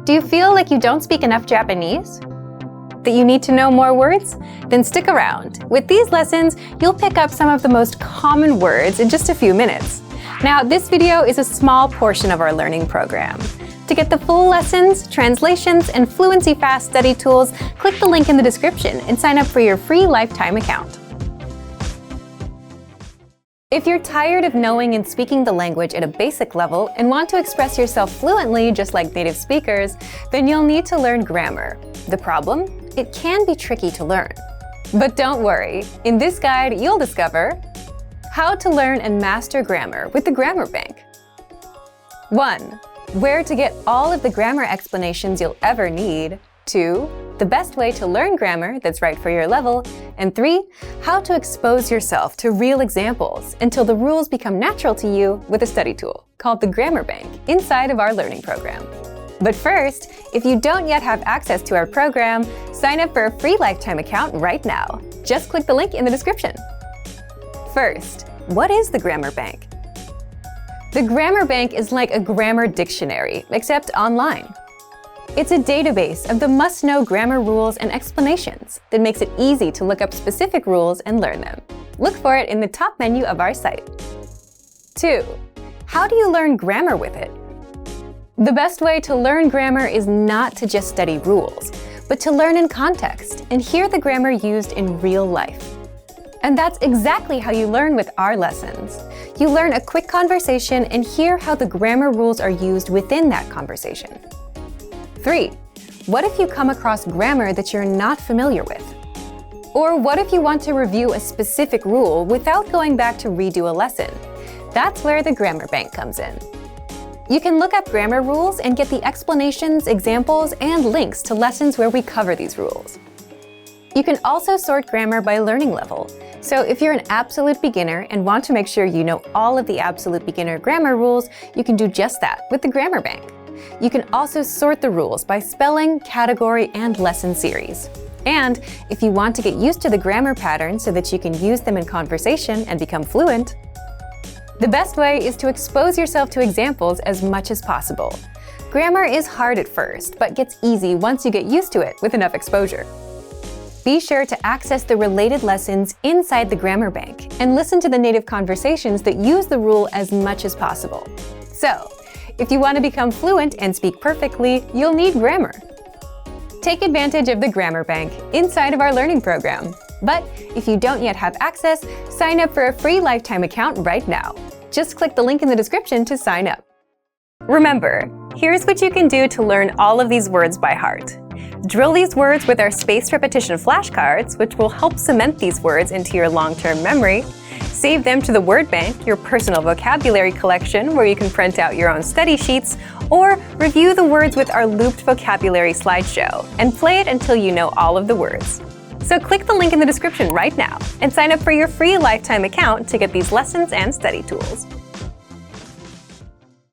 Do you feel like you don't speak enough Japanese? That you need to know more words? Then stick around. With these lessons, you'll pick up some of the most common words in just a few minutes. Now, this video is a small portion of our learning program. To get the full lessons, translations, and fluency fast study tools, click the link in the description and sign up for your free lifetime account. If you're tired of knowing and speaking the language at a basic level and want to express yourself fluently just like native speakers, then you'll need to learn grammar. The problem? It can be tricky to learn. But don't worry, in this guide you'll discover how to learn and master grammar with the Grammar Bank. 1. Where to get all of the grammar explanations you'll ever need. 2. The best way to learn grammar that's right for your level. And 3. How to expose yourself to real examples until the rules become natural to you with a study tool called the Grammar Bank inside of our learning program. But first, if you don't yet have access to our program, sign up for a free lifetime account right now. Just click the link in the description. First, what is the Grammar Bank? The Grammar Bank is like a grammar dictionary, except online. It's a database of the must-know grammar rules and explanations that makes it easy to look up specific rules and learn them. Look for it in the top menu of our site. 2. How do you learn grammar with it? The best way to learn grammar is not to just study rules, but to learn in context and hear the grammar used in real life. And that's exactly how you learn with our lessons. You learn a quick conversation and hear how the grammar rules are used within that conversation. 3. What if you come across grammar that you're not familiar with? Or what if you want to review a specific rule without going back to redo a lesson? That's where the Grammar Bank comes in. You can look up grammar rules and get the explanations, examples, and links to lessons where we cover these rules. You can also sort grammar by learning level. So if you're an absolute beginner and want to make sure you know all of the absolute beginner grammar rules, you can do just that with the Grammar Bank. You can also sort the rules by spelling, category, and lesson series. And if you want to get used to the grammar patterns so that you can use them in conversation and become fluent, the best way is to expose yourself to examples as much as possible. Grammar is hard at first, but gets easy once you get used to it with enough exposure. Be sure to access the related lessons inside the Grammar Bank and listen to the native conversations that use the rule as much as possible. So, if you want to become fluent and speak perfectly, you'll need grammar. Take advantage of the Grammar Bank inside of our learning program. But if you don't yet have access, sign up for a free lifetime account right now. Just click the link in the description to sign up. Remember, here's what you can do to learn all of these words by heart. Drill these words with our spaced repetition flashcards, which will help cement these words into your long-term memory. Save them to the Word Bank, your personal vocabulary collection where you can print out your own study sheets, or review the words with our looped vocabulary slideshow and play it until you know all of the words. So click the link in the description right now and sign up for your free lifetime account to get these lessons and study tools.